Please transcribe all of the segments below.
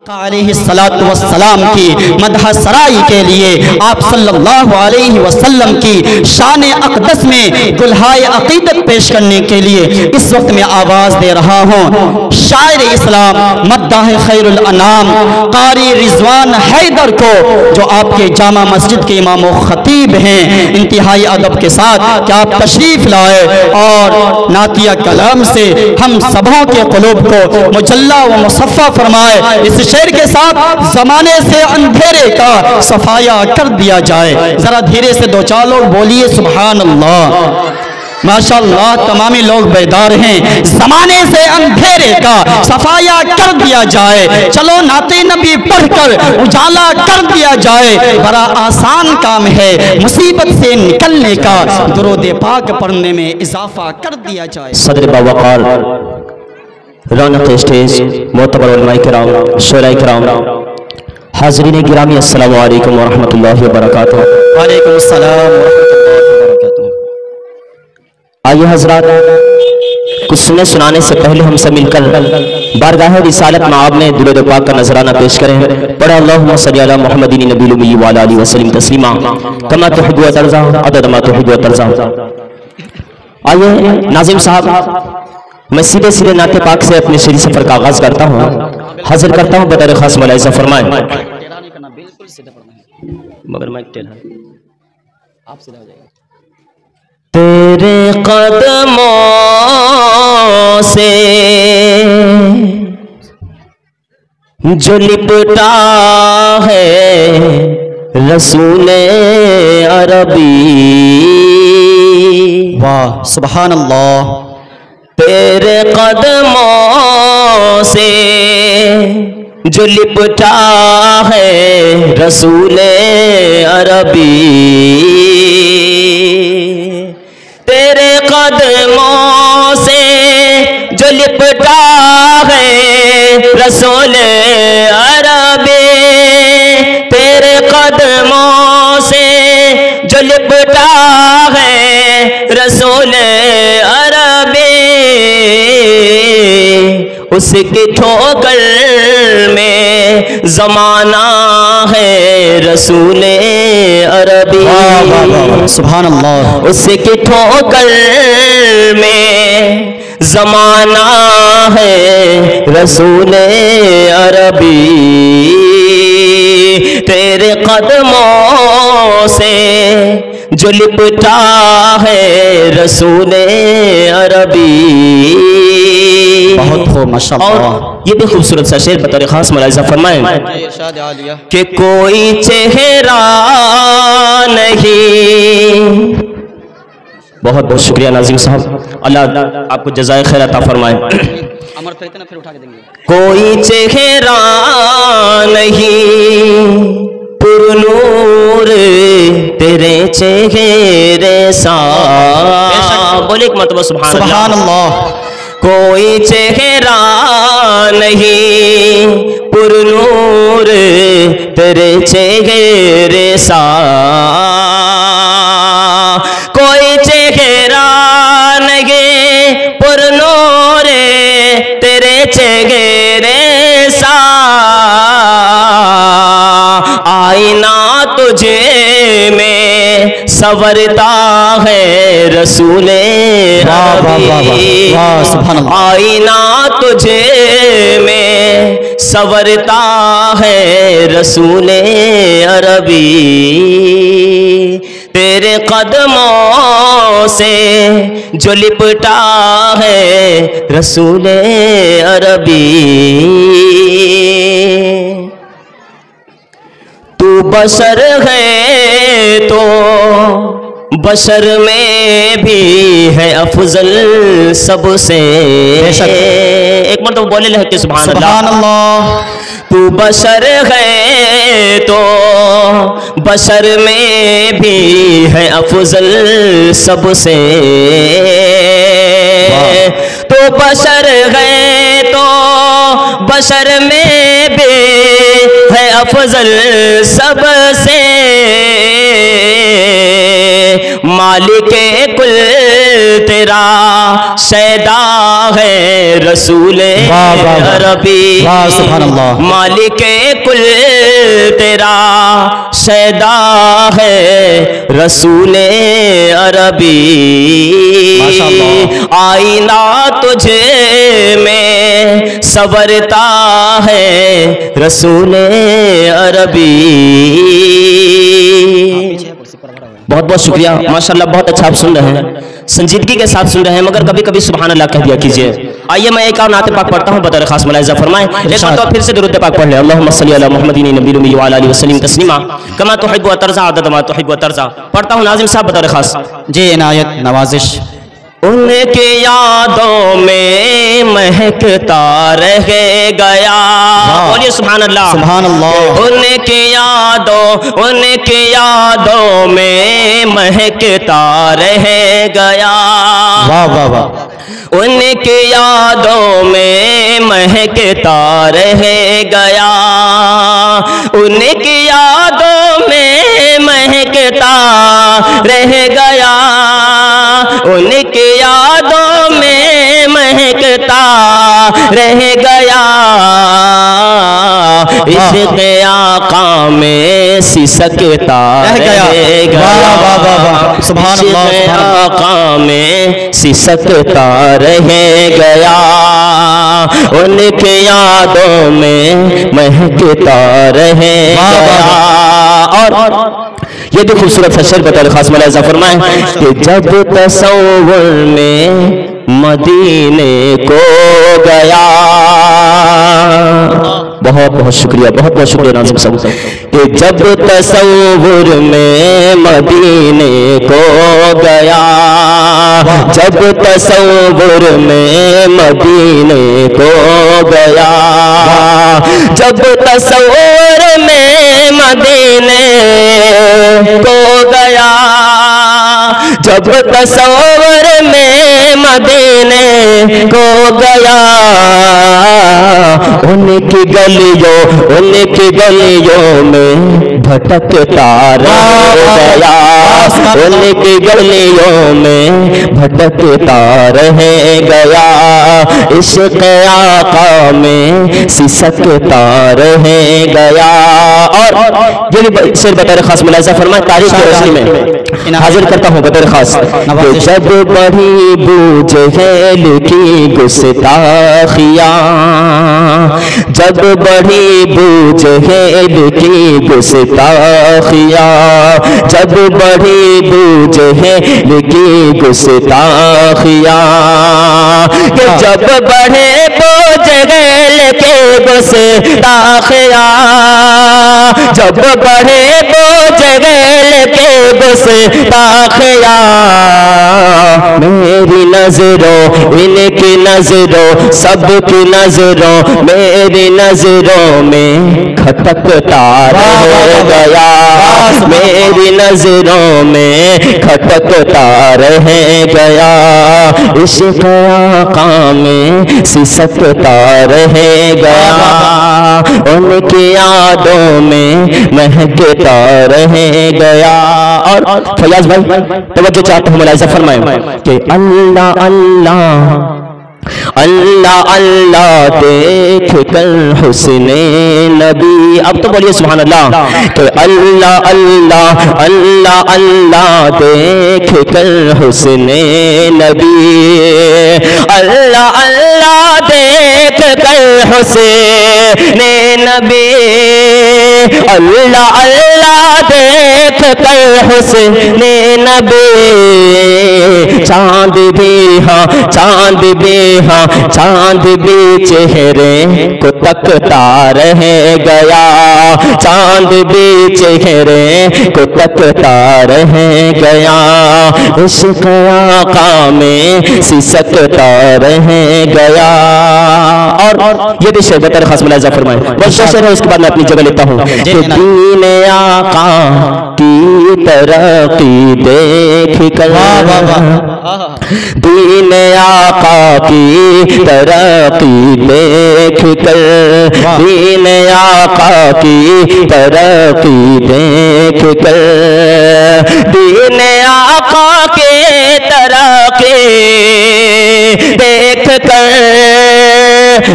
अलैहिस्सलातु वस्सलाम की मदह सराई के लिए आप सल्लल्लाहु अलैहि वसल्लम की शान अक़दस में गुलहाए अक़ीदत पेश करने के लिए इस वक्त में आवाज़ दे रहा हूँ। शायर इस्लाम मद्दाह खैरुल अनाम कारी रिजवान हैदर को, जो आपके जामा मस्जिद के इमाम व खतीब हैं, इंतहाई अदब के साथ कि आप तशरीफ़ लाए और नातिया कलाम से हम सबों के क़ुलूब को मुजल्ला व मुसफ़्फ़ा फरमाए। इस शेर के साथ ज़माने से अंधेरे का सफाया कर दिया जाए। ज़रा धीरे से दो चार लोग बोलिए सुभान अल्लाह। माशाअल्लाह तमामी लोग बेदार हैं। ज़माने से अंधेरे का सफाया कर दिया जाए। चलो नाते नबी पढ़कर उजाला कर दिया जाए। बड़ा आसान काम है मुसीबत से निकलने का, दुरूद पाक पढ़ने में इजाफा कर दिया जाए। सदर बावक़ार रौनक स्टेज मोतबर उलमाए किराम, शुराए किराम, हाज़रीन गिरामी, अस्सलामु अलैकुम व रहमतुल्लाहि व बरकातुहू। वालेकुम अस्सलाम व रहमतुल्लाहि व बरकातुहू। आइए हज़रात, कुछ सुने सुनाने से पहले हम सब मिलकर बारगाह रिसालत मआब में दुरूद पाक का नजराना पेश करें। पढ़े अल्लाहुम्मा सल्ली अला मुहम्मदिन नबील उम्मी व अला आलिहि वसल्लम तस्लीमा कमा तुहिब्बु व तर्ज़ा अदद मा तुहिब्बु व तर्ज़ा। आइए नाज़िम साहब, मैं सीधे सीधे नाते पाक से अपने शेरी सफर का आगाज करता हूँ। हाजिर करता हूँ बदर खास मलाइज़ा फरमाएं। मगर मैं आप सीधा हो जाएगा। तेरे कदमों से जो लिपटा है रसूले अरबी, वाह सुभान अल्लाह। तेरे कदमों से जो लिपटा है रसूले अरबी, तेरे कदमों से जो लिपटा है रसूले अरबी, तेरे कदमों से जो लिपटा है रसूले अरबी, उसकी ठोकर में ज़माना है रसूले अरबी। सुभान अल्लाह। उसकी ठोकर में ज़माना है रसूले अरबी, तेरे कदमों से जो लिपटा है रसूले अरबी। बहुत खूब माशाअल्लाह। और ये भी खूबसूरत सा शेर बतौर खास मलाइज़ा फरमाएं कि कोई चेहरा नहीं। बहुत बहुत शुक्रिया नाज़िम साहब, अल्लाह आपको जज़ाए खैर अता फरमाए। फिर उठा के देंगे। कोई चेहरा नहीं पुरनूर तेरे चेहरे सा, बोले एक मतलब सुभान अल्लाह। कोई चेहरा नहीं पुरनूर तेरे चेहरे सा, कोई चेहरा नहीं पुरनूर तेरे चेहरे सा, आईना तुझे में संवरता है रसूले अरबी, आईना तुझे में संवरता है रसूले अरबी, तेरे कदमों से जो लिपटा है रसूले अरबी। तू बशर है तो बशर में भी है अफजल सबसे। एक मतलब बोले लहके सुभान अल्लाह। तू बशर है तो बशर में भी है अफजल सबसे, तो बशर है तो बशर में भी है अफजल सबसे, मालिक कुल तेरा सैदा है रसूल अरबी। सुभान अल्लाह। मालिक कुल तेरा सैदा है रसूल अरबी। आईना तुझे में सवरता है रसूल अरबी। बहुत बहुत शुक्रिया माशाल्लाह, बहुत अच्छा आप सुन रहे हैं, संजीदगी के साथ सुन रहे हैं, मगर कभी कभी सुभान अल्लाह कह दिया कीजिए। आइए मैं एक और नाते पाक पढ़ता हूँ, बतौर खास मुलाहिज़ा फरमाएं। एक बार तो फिर से दुरूद पाक पढ़ लें। अल्लाहुम्मा सल्ली अला मुहम्मदिन नबील उम्मी व अला आलिहि वसल्लम तस्लीमा कमा तुहिब्बु व तर्ज़ा अदद मा तुहिब्बु व तर्ज़ा। पढ़ता हूँ नाज़िम साहब बतौर खास। जी इनायत नवाजिश। उनके यादों में महकता रह गया। बोलिए सुभान अल्लाह। सुभान अल्लाह। उनके यादों में महकता रह गया। वाह वाह वाह। उनके यादों में महकता रह गया। उनकी यादों में महकता रह गया। उनकी यादों में महकता रह गया। इश्क़ आका में सिसकता रह गया। सुभान अल्लाह। इश्क़ आका में सिसकता रह गया। उनके यादों में महकता रह गया। और ये भी खूबसूरत शेर बतौर खास मुलाहिज़ा फरमाएं कि जब तसव्वुर में मदीने को गया। बहुत बहुत शुक्रिया, बहुत बहुत शुक्रिया नाज़िम साहब कि जब तसव्वुर में मदीने को गया। जब तसव्वुर में मदीने को गया। जब तसव्वुर में मदीने को गया। जब तसव्वुर में मदीने को गया। उनकी गलियों में भटकता रह गया। उनकी गलियों में भटकता रह गया। इश्क़ आका में सिसकता रह गया। और ये भी शेर बतौर खास मुलाहिज़ा फरमाएं तारीख की रोशनी में हाजिर करता हूँ बतौर खास। जब बड़ी बूझ हेल की गुस्ताखियाँ। जब बड़ी बूझ हेल की गुस्ताखियाँ। जब बड़ी बूझ हेल की गुस्ताखियाँ। जब बढ़े बोझ हेल के गुस्ताखियाँ। जब बढ़े बोझ हेल के गुस्ताखियाँ। मेरी नजरों इनकी नजरों सबकी नजरों मेरी नजरों में खटकता रह गया। मेरी नजरों में खटकता रह गया। इश्क़ आका में सिसकता रह गया। उनकी यादों में महकता रह गया। और फयाज भाई तवज्जो चाहता हूँ, मुलाहिज़ा फरमाएं कि अल्लाह अल्लाह अल्लाह अल्लाह देख कर हुस्ने नबी। अब तो बोलिए सुभान अल्लाह। तो अल्लाह अल्लाह अल्लाह अल्लाह देख कर हुस्ने नबी। अल्लाह अल्लाह देख कर हुस्ने नबी। अल्लाह अल्लाह देख कर हुस्ने नबी। चांद भी हाँ चांद भी हाँ चांद भी चेहरे को तकता रह गया। चांद भी चेहरे को तकता रह गया। इश्क़ आका में सिसकता रह गया। और ये भी शेर बतौर खास मुलाहिज़ा फरमाएं। बस शेर है, उसके बाद मैं अपनी जगह लेता हूँ। दीन आका की तरक्की देख कर दीन आका की तरक्की देख कर, दीन आका की तरक्की देख कर, दीन आका के तरक्की देख कर,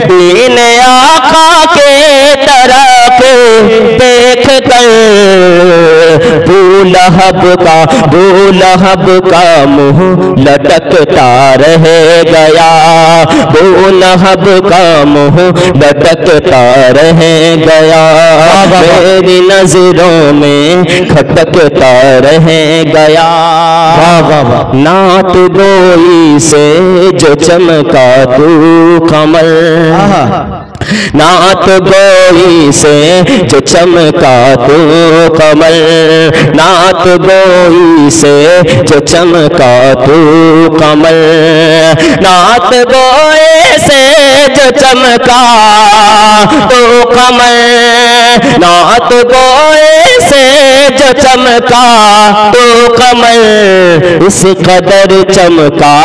दीन आका के तरक्की देख कर, बूलहब का मुंह लटकता रह गया, बूलहब का मुंह लटकता रह गया, मेरी नजरों में खटकता रह गया। नात गोई से जो चमका तू कमल, नात गोई से जो चमका तू कमल, नात गोई से जो चमका तू कमल, नात गोई से जो चमका तू कमल, नात गोई से जो चमका तू कमल, इस कदर चमका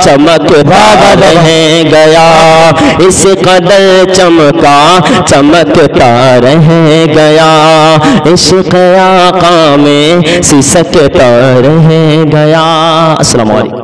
चमकता रह गया, इस कदर चमका चमकता रह गया, इश्क़ आक़ा में सिसकता रह गया। अस्सलामु अलैकुम।